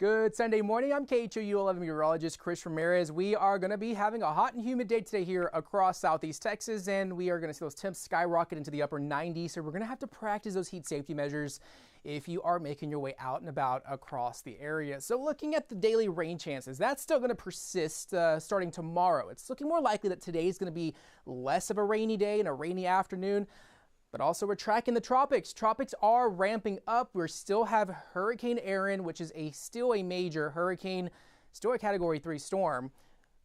Good Sunday morning. I'm KHOU 11 meteorologist Ramirez. We are going to be having a hot and humid day today here across southeast Texas, and we are going to see those temps skyrocket into the upper 90s. So we're going to have to practice those heat safety measures if you are making your way out and about across the area. So looking at the daily rain chances, that's still going to persist starting tomorrow. It's looking more likely that today is going to be less of a rainy day and a rainy afternoon. But also we're tracking the tropics. Tropics are ramping up. We still have Hurricane Erin, which is still a major hurricane, still a Category 3 storm.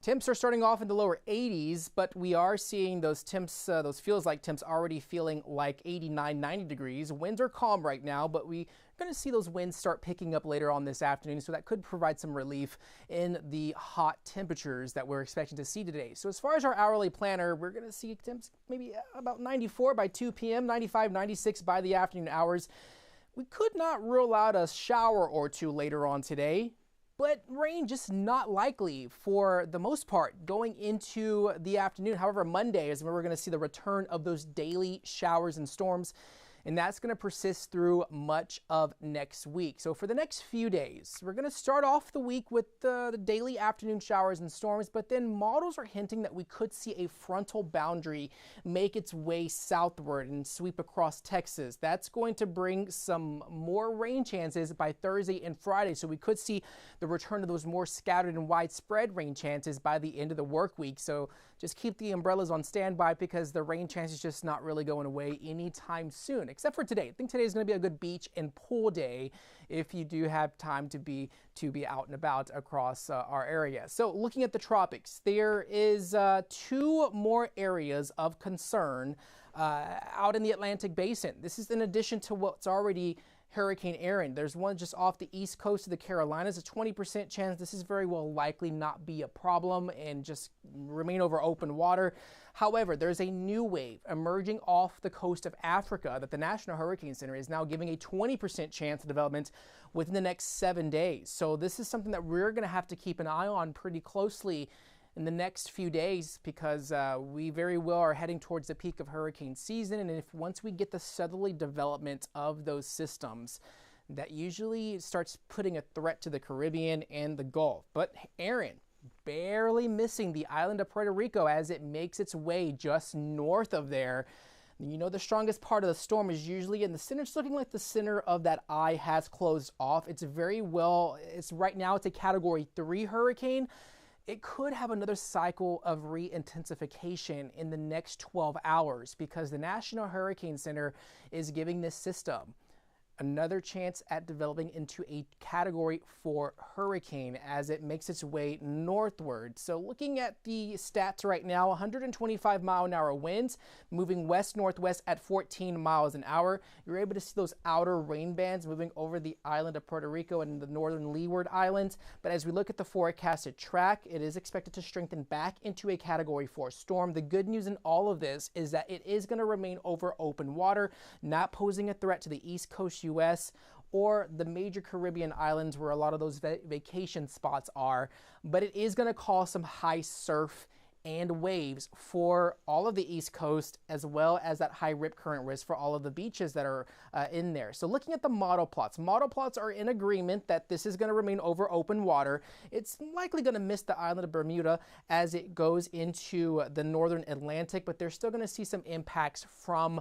Temps are starting off in the lower 80s, but we are seeing those temps, those feels like temps already feeling like 89, 90 degrees. Winds are calm right now, but we're going to see those winds start picking up later on this afternoon, so that could provide some relief in the hot temperatures that we're expecting to see today. So as far as our hourly planner, we're going to see temps maybe about 94 by 2 p.m., 95, 96 by the afternoon hours. We could not rule out a shower or two later on today, but rain just not likely for the most part going into the afternoon. However, Monday is when we're going to see the return of those daily showers and storms, and that's going to persist through much of next week. So for the next few days, we're going to start off the week with the daily afternoon showers and storms, but then models are hinting that we could see a frontal boundary make its way southward and sweep across Texas. That's going to bring some more rain chances by Thursday and Friday, so we could see the return of those more scattered and widespread rain chances by the end of the work week. So just keep the umbrellas on standby because the rain chance is just not really going away anytime soon, except for today. I think today is going to be a good beach and pool day if you do have time to be out and about across our area. So looking at the tropics, there is two more areas of concern out in the Atlantic basin. This is in addition to what's already Hurricane Erin. There's one just off the east coast of the Carolinas, a 20% chance. This is very well likely not be a problem and just remain over open water. However, there's a new wave emerging off the coast of Africa that the National Hurricane Center is now giving a 20% chance of development within the next 7 days. So this is something that we're going to have to keep an eye on pretty closely in the next few days, because we very well are heading towards the peak of hurricane season. And if once we get the southerly development of those systems, that usually starts putting a threat to the Caribbean and the Gulf. But Erin barely missing the island of Puerto Rico as it makes its way just north of there. You know, the strongest part of the storm is usually in the center. It's looking like the center of that eye has closed off. It's right now it's a Category 3 hurricane. It could have another cycle of re-intensification in the next 12 hours because the National Hurricane Center is giving this system another chance at developing into a Category 4 hurricane as it makes its way northward. So looking at the stats right now, 125 mile-an-hour winds moving west-northwest at 14 miles an hour. You're able to see those outer rain bands moving over the island of Puerto Rico and the northern Leeward Islands. But as we look at the forecasted track, it is expected to strengthen back into a Category 4 storm. The good news in all of this is that it is going to remain over open water, not posing a threat to the East Coast U.S. or the major Caribbean islands where a lot of those vacation spots are, but it is going to cause some high surf and waves for all of the East Coast, as well as that high rip current risk for all of the beaches that are in there. So looking at the model plots are in agreement that this is going to remain over open water. It's likely going to miss the island of Bermuda as it goes into the northern Atlantic, but they're still going to see some impacts from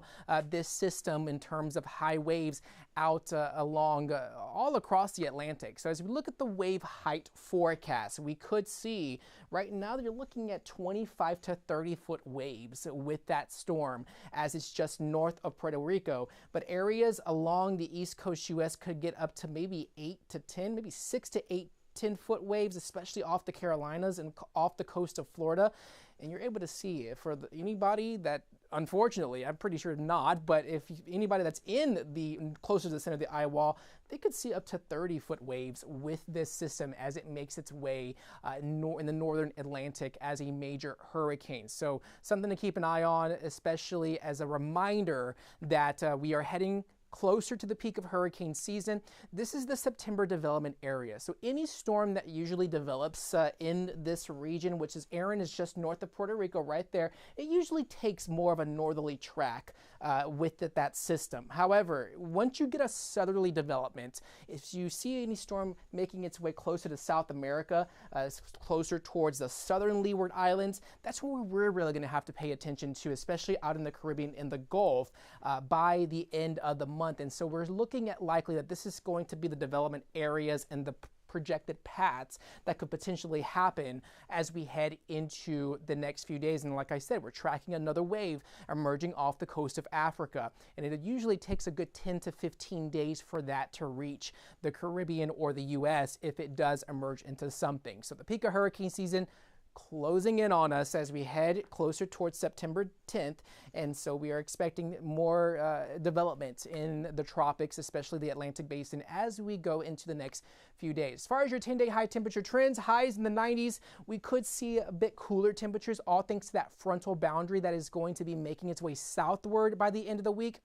this system in terms of high waves out along all across the Atlantic. So as we look at the wave height forecast, we could see right now that you're looking at 25 to 30 foot waves with that storm as it's just north of Puerto Rico. But areas along the East Coast U.S. could get up to maybe 8 to 10, maybe 6 to 8 10-foot waves, especially off the Carolinas and off the coast of Florida. And you're able to see it for anybody that, unfortunately, I'm pretty sure not, but if anybody that's in the closer to the center of the eye wall, they could see up to 30-foot waves with this system as it makes its way in the northern Atlantic as a major hurricane. So something to keep an eye on, especially as a reminder that we are heading closer to the peak of hurricane season. This is the September development area. So any storm that usually develops in this region, which is Aaron is just north of Puerto Rico right there, it usually takes more of a northerly track with that system. However, once you get a southerly development, if you see any storm making its way closer to South America, closer towards the southern Leeward Islands, that's where we're really going to have to pay attention to, especially out in the Caribbean and the Gulf by the end of the month. And so we're looking at likely that this is going to be the development areas and the projected paths that could potentially happen as we head into the next few days. And like I said, we're tracking another wave emerging off the coast of Africa. And it usually takes a good 10 to 15 days for that to reach the Caribbean or the U.S. if it does emerge into something. So the peak of hurricane season closing in on us as we head closer towards September 10th. And so we are expecting more development in the tropics, especially the Atlantic basin, as we go into the next few days. As far as your 10-day high temperature trends, highs in the 90s, we could see a bit cooler temperatures, all thanks to that frontal boundary that is going to be making its way southward by the end of the week.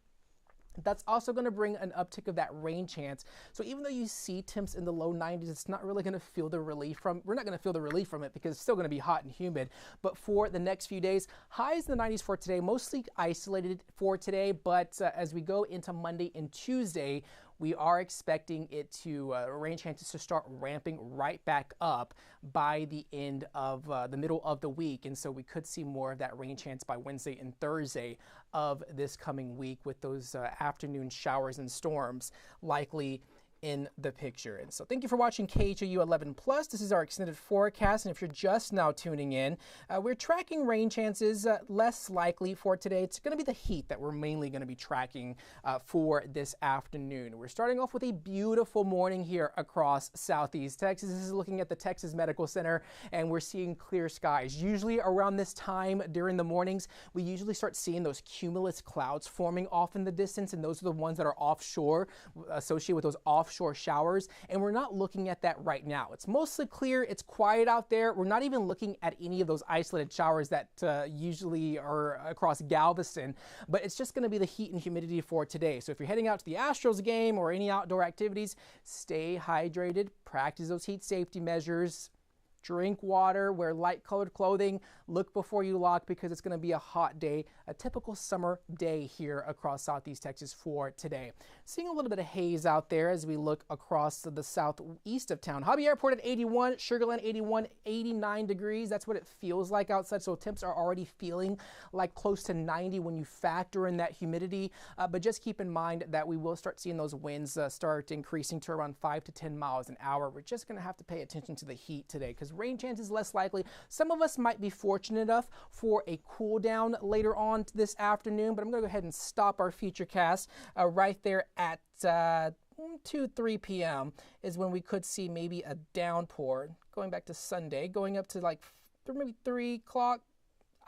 That's also going to bring an uptick of that rain chance. So even though you see temps in the low 90s, it's not really going to feel the relief from, we're not going to feel the relief from it because it's still going to be hot and humid. But for the next few days, highs in the 90s for today, mostly isolated for today. But as we go into Monday and Tuesday, we are expecting it to, rain chances to start ramping right back up by the end of the middle of the week. And so we could see more of that rain chance by Wednesday and Thursday of this coming week with those afternoon showers and storms likely in the picture. And so thank you for watching KHOU 11 Plus. This is our extended forecast. And if you're just now tuning in, we're tracking rain chances less likely for today. It's going to be the heat that we're mainly going to be tracking for this afternoon. We're starting off with a beautiful morning here across Southeast Texas. This is looking at the Texas Medical Center, and we're seeing clear skies. Usually around this time during the mornings, we usually start seeing those cumulus clouds forming off in the distance, and those are the ones that are offshore, associated with those offshore showers, and we're not looking at that right now. It's mostly clear, it's quiet out there. We're not even looking at any of those isolated showers that usually are across Galveston, but it's just going to be the heat and humidity for today. So if you're heading out to the Astros game or any outdoor activities, stay hydrated, practice those heat safety measures, drink water, wear light colored clothing, look before you lock because it's going to be a hot day, a typical summer day here across Southeast Texas for today. Seeing a little bit of haze out there as we look across the southeast of town. Hobby Airport at 81, Sugar Land 81, 89 degrees. That's what it feels like outside. So temps are already feeling like close to 90 when you factor in that humidity. But just keep in mind that we will start seeing those winds start increasing to around 5 to 10 miles an hour. We're just going to have to pay attention to the heat today because rain chance is less likely. Some of us might be fortunate enough for a cool down later on this afternoon, but I'm going to go ahead and stop our future cast right there at 3 p.m. is when we could see maybe a downpour going back to Sunday, going up to like maybe 3 o'clock,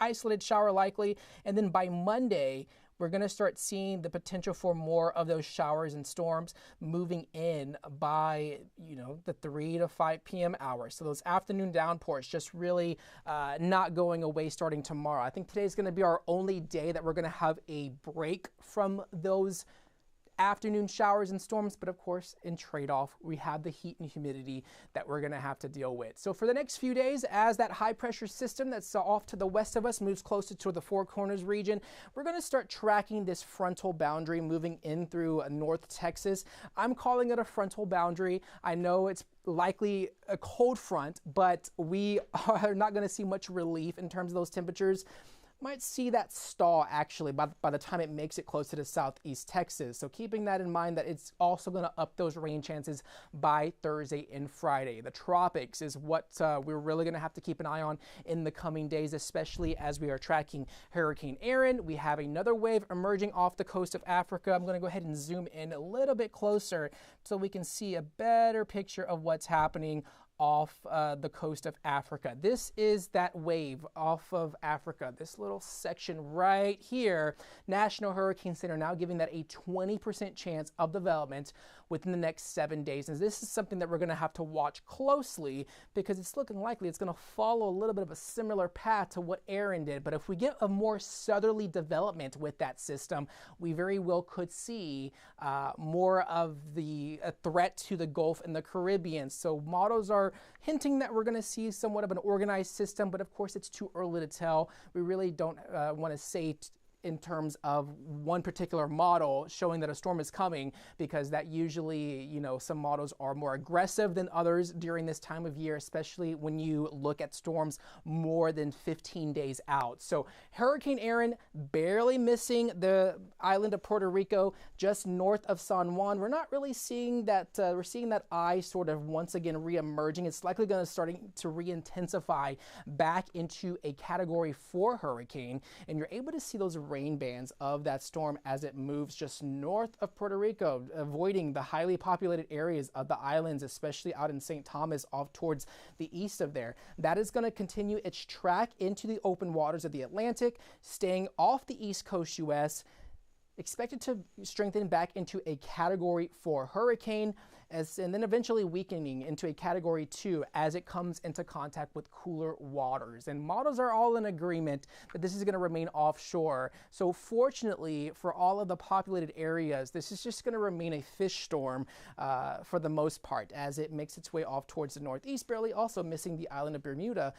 isolated shower likely, and then by Monday, we're going to start seeing the potential for more of those showers and storms moving in by, the 3 to 5 p.m. hours. So those afternoon downpours just really not going away starting tomorrow. I think today is going to be our only day that we're going to have a break from those afternoon showers and storms, but of course in trade-off we have the heat and humidity that we're going to have to deal with. So for the next few days, as that high pressure system that's off to the west of us moves closer to the Four Corners region, we're going to start tracking this frontal boundary moving in through North Texas. I'm calling it a frontal boundary. I know it's likely a cold front, but we are not going to see much relief in terms of those temperatures. Might see that stall actually by the time it makes it closer to Southeast Texas. So keeping that in mind that it's also going to up those rain chances by Thursday and Friday. The tropics is what we're really going to have to keep an eye on in the coming days, especially as we are tracking Hurricane Aaron. We have another wave emerging off the coast of Africa. I'm going to go ahead and zoom in a little bit closer so we can see a better picture of what's happening off the coast of Africa. This is that wave off of Africa, this little section right here. National Hurricane Center now giving that a 20% chance of development within the next 7 days. And this is something that we're going to have to watch closely because it's looking likely it's going to follow a little bit of a similar path to what Aaron did. But if we get a more southerly development with that system, we very well could see more of the threat to the Gulf and the Caribbean. So models are hinting that we're going to see somewhat of an organized system, but of course it's too early to tell. We really don't want to say in terms of one particular model showing that a storm is coming, because that usually, you know, some models are more aggressive than others during this time of year, especially when you look at storms more than 15 days out. So Hurricane Aaron barely missing the island of Puerto Rico, just north of San Juan. We're not really seeing that, we're seeing that eye sort of once again re-emerging. It's likely going to starting to re-intensify back into a Category 4 hurricane, and you're able to see those rain bands of that storm as it moves just north of Puerto Rico, avoiding the highly populated areas of the islands, especially out in St. Thomas off towards the east of there. That is going to continue its track into the open waters of the Atlantic, staying off the east coast U.S., expected to strengthen back into a Category 4 hurricane, and then eventually weakening into a Category 2 as it comes into contact with cooler waters. And models are all in agreement that this is going to remain offshore. So fortunately for all of the populated areas, this is just going to remain a fish storm for the most part as it makes its way off towards the northeast, barely also missing the island of Bermuda.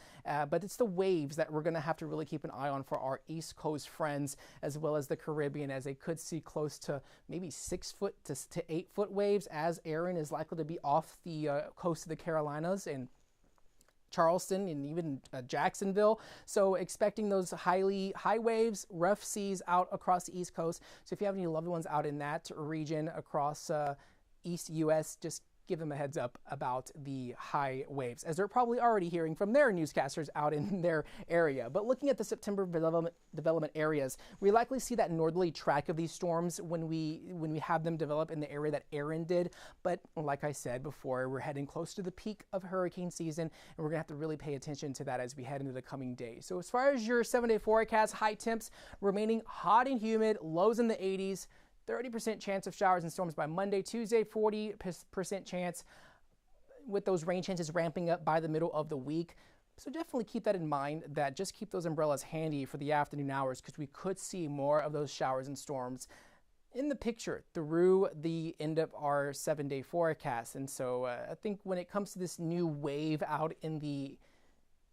But it's the waves that we're going to have to really keep an eye on for our East Coast friends, as well as the Caribbean, as they could see close to maybe 6 foot to 8 foot waves, as Aaron is likely to be off the coast of the Carolinas and Charleston and even Jacksonville. So expecting those high waves, rough seas out across the East Coast. So if you have any loved ones out in that region across East U.S., just give them a heads up about the high waves, as they're probably already hearing from their newscasters out in their area. But looking at the September development areas, we likely see that northerly track of these storms when we have them develop in the area that Aaron did. But like I said before, we're heading close to the peak of hurricane season, and we're gonna have to really pay attention to that as we head into the coming days. So as far as your 7-day forecast, high temps remaining hot and humid, lows in the 80s, 30% chance of showers and storms by Monday. Tuesday, 40% chance, with those rain chances ramping up by the middle of the week. So definitely keep that in mind, that just keep those umbrellas handy for the afternoon hours, because we could see more of those showers and storms in the picture through the end of our 7-day forecast. And so I think when it comes to this new wave out in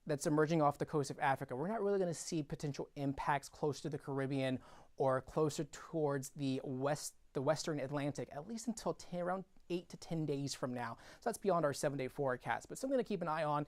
that's emerging off the coast of Africa, we're not really going to see potential impacts close to the Caribbean or closer towards the western Atlantic, at least until around 8 to 10 days from now. So that's beyond our 7-day forecast, but something to keep an eye on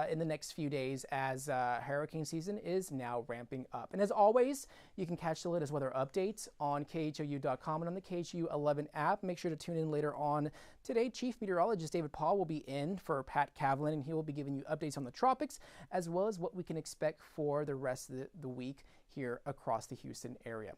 in the next few days as hurricane season is now ramping up. And as always, you can catch the latest weather updates on KHOU.com and on the KHOU 11 app. Make sure to tune in later on today. Chief Meteorologist David Paul will be in for Pat Kavlin, and he will be giving you updates on the tropics, as well as what we can expect for the rest of the week here across the Houston area.